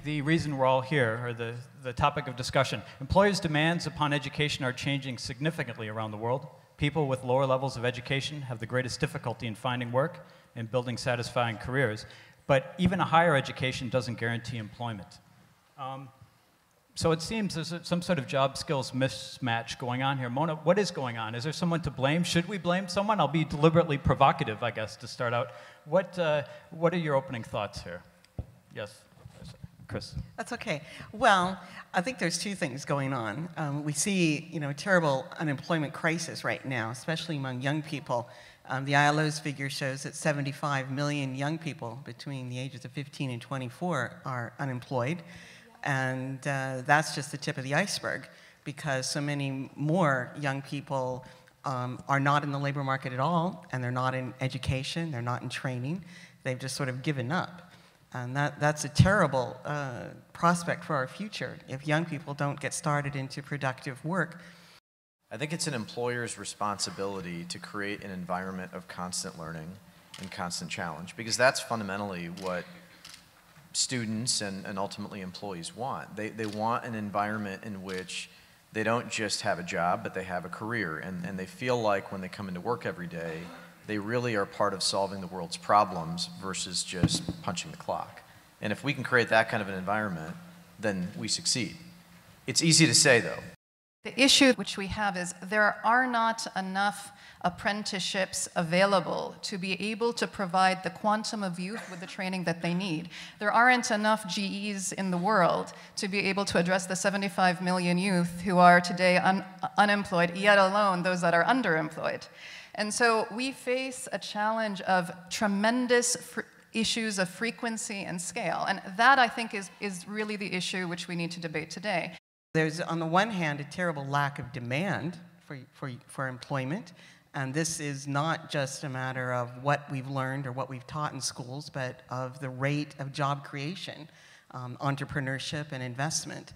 the reason we're all here, or the topic of discussion. Employers' demands upon education are changing significantly around the world. People with lower levels of education have the greatest difficulty in finding work and building satisfying careers, but even a higher education doesn't guarantee employment. So it seems there's some sort of job skills mismatch going on here. Mona, what is going on? Is there someone to blame? Should we blame someone? I'll be deliberately provocative, I guess, to start out. What are your opening thoughts here? Yes, Chris. That's okay. Well, I think there's two things going on. We see, a terrible unemployment crisis right now, especially among young people. The ILO's figure shows that 75 million young people between the ages of 15 and 24 are unemployed. And that's just the tip of the iceberg, because so many more young people are not in the labor market at all, and they're not in education, they're not in training. They've just sort of given up. And that's a terrible prospect for our future if young people don't get started into productive work. I think it's an employer's responsibility to create an environment of constant learning and constant challenge, because that's fundamentally what students and ultimately employees want. They want an environment in which they don't just have a job, but they have a career, and they feel like when they come into work every day, they really are part of solving the world's problems versus just punching the clock. And if we can create that kind of an environment, then we succeed. It's easy to say, though. The issue which we have is there are not enough apprenticeships available to be able to provide the quantum of youth with the training that they need. There aren't enough GEs in the world to be able to address the 75 million youth who are today unemployed, yet alone those that are underemployed. And so we face a challenge of tremendous issues of frequency and scale. And that, I think, is really the issue which we need to debate today. There's, on the one hand, a terrible lack of demand for employment. And this is not just a matter of what we've learned or what we've taught in schools, but of the rate of job creation, entrepreneurship, and investment.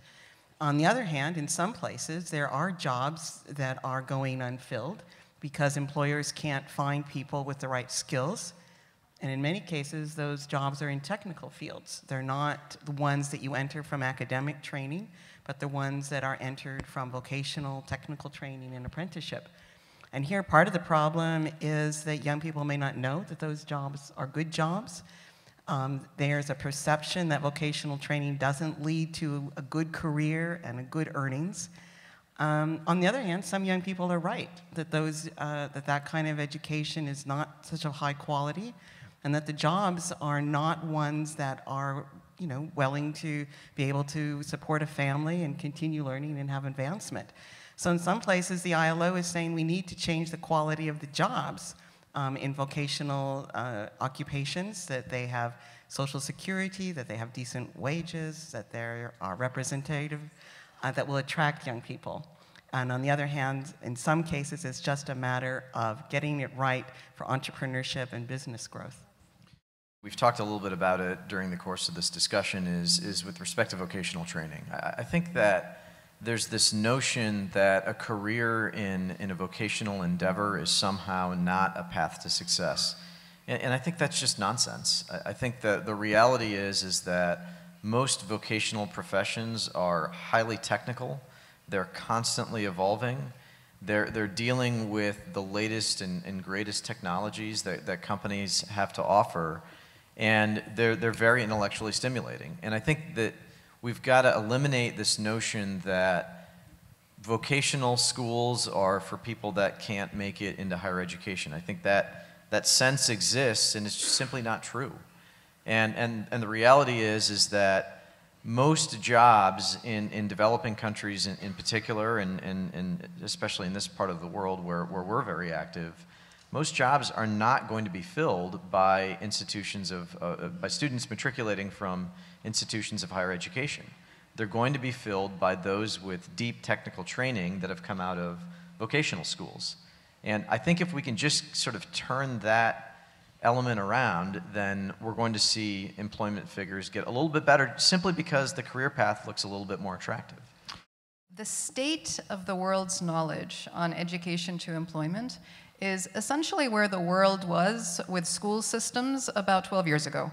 On the other hand, in some places, there are jobs that are going unfilled because employers can't find people with the right skills. And in many cases, those jobs are in technical fields. They're not the ones that you enter from academic training, but the ones that are entered from vocational technical training and apprenticeship. And here, part of the problem is that young people may not know that those jobs are good jobs. There's a perception that vocational training doesn't lead to a good career and a good earnings. On the other hand, some young people are right, that that kind of education is not such a high quality, and that the jobs are not ones that are willing to be able to support a family and continue learning and have advancement. So in some places, the ILO is saying we need to change the quality of the jobs in vocational occupations, that they have Social Security, that they have decent wages, that they are representative, that will attract young people. And on the other hand, in some cases, it's just a matter of getting it right for entrepreneurship and business growth. We've talked a little bit about it during the course of this discussion is with respect to vocational training. I think that there's this notion that a career in a vocational endeavor is somehow not a path to success. And I think that's just nonsense. I think that the reality is that most vocational professions are highly technical. They're constantly evolving. They're dealing with the latest and greatest technologies that companies have to offer. And they're very intellectually stimulating. And I think that we've got to eliminate this notion that vocational schools are for people that can't make it into higher education. I think that sense exists, and it's just simply not true. And the reality is that most jobs in developing countries in particular, and especially in this part of the world where we're very active, most jobs are not going to be filled by by students matriculating from institutions of higher education. They're going to be filled by those with deep technical training that have come out of vocational schools. And I think if we can just sort of turn that element around, then we're going to see employment figures get a little bit better simply because the career path looks a little bit more attractive. The state of the world's knowledge on education to employment is essentially where the world was with school systems about 12 years ago.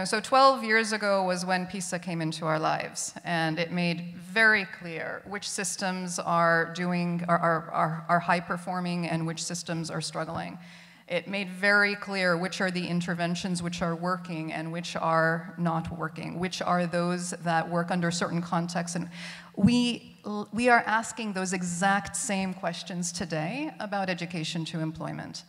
So 12 years ago was when PISA came into our lives, and it made very clear which systems are high performing and which systems are struggling. It made very clear which are the interventions which are working and which are not working, which are those that work under certain contexts. And we are asking those exact same questions today about education to employment.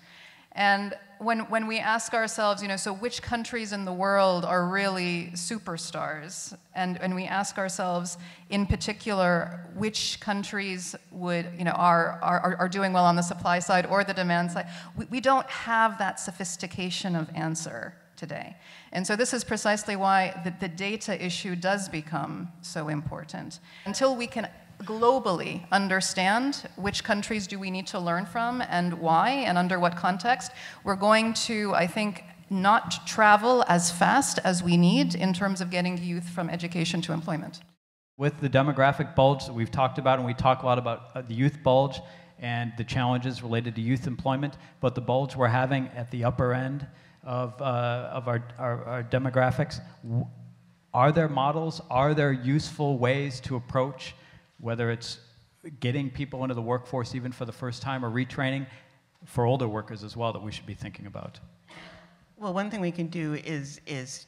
And when we ask ourselves, so which countries in the world are really superstars, and we ask ourselves, in particular, which countries are doing well on the supply side or the demand side, we don't have that sophistication of answer today. And so this is precisely why the data issue does become so important. Until we can globally understand which countries do we need to learn from and why and under what context, we're going to, I think, not travel as fast as we need in terms of getting youth from education to employment. With the demographic bulge that we've talked about, and we talk a lot about the youth bulge and the challenges related to youth employment, but the bulge we're having at the upper end of our demographics, are there models, are there useful ways to approach whether it's getting people into the workforce even for the first time or retraining for older workers as well that we should be thinking about? Well, one thing we can do is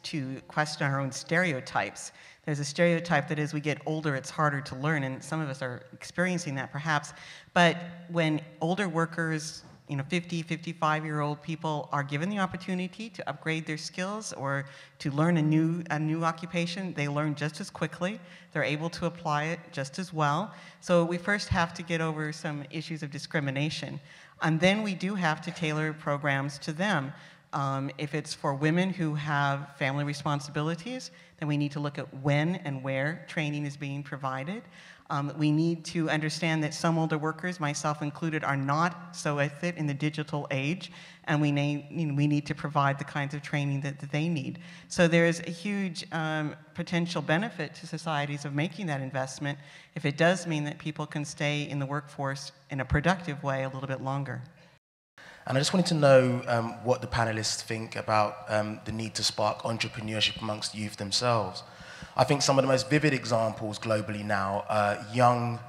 to question our own stereotypes. There's a stereotype that as we get older, it's harder to learn, and some of us are experiencing that perhaps. But when older workers, 50, 55-year-old people are given the opportunity to upgrade their skills or to learn a new occupation, they learn just as quickly. They're able to apply it just as well. So we first have to get over some issues of discrimination. And then we do have to tailor programs to them. If it's for women who have family responsibilities, then we need to look at when and where training is being provided. We need to understand that some older workers, myself included, are not so fit in the digital age, and we need to provide the kinds of training that they need. So there's a huge potential benefit to societies of making that investment if it does mean that people can stay in the workforce in a productive way a little bit longer. And I just wanted to know what the panelists think about the need to spark entrepreneurship amongst youth themselves. I think some of the most vivid examples globally now are young,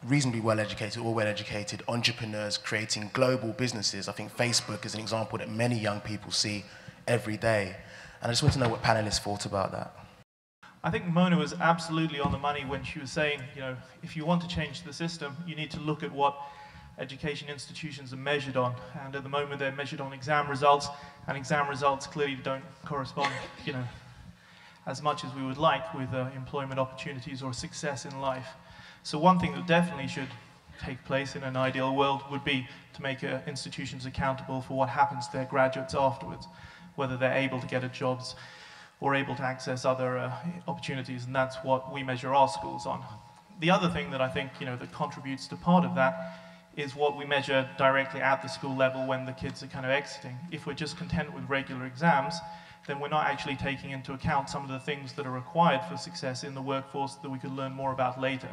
reasonably well-educated or well-educated entrepreneurs creating global businesses. I think Facebook is an example that many young people see every day. And I just want to know what panelists thought about that. I think Mona was absolutely on the money when she was saying, if you want to change the system, you need to look at what education institutions are measured on. And at the moment, they're measured on exam results, and exam results clearly don't correspond, as much as we would like with employment opportunities or success in life. So one thing that definitely should take place in an ideal world would be to make institutions accountable for what happens to their graduates afterwards, whether they're able to get jobs or able to access other opportunities, and that's what we measure our schools on. The other thing that I think that contributes to part of that is what we measure directly at the school level when the kids are kind of exiting. If we're just content with regular exams, then we're not actually taking into account some of the things that are required for success in the workforce that we could learn more about later.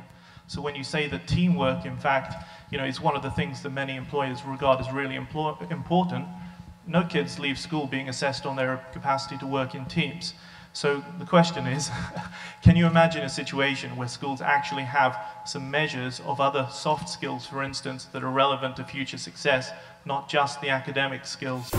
So when you say that teamwork, in fact, is one of the things that many employers regard as really important, no kids leave school being assessed on their capacity to work in teams. So the question is, can you imagine a situation where schools actually have some measures of other soft skills, for instance, that are relevant to future success, not just the academic skills?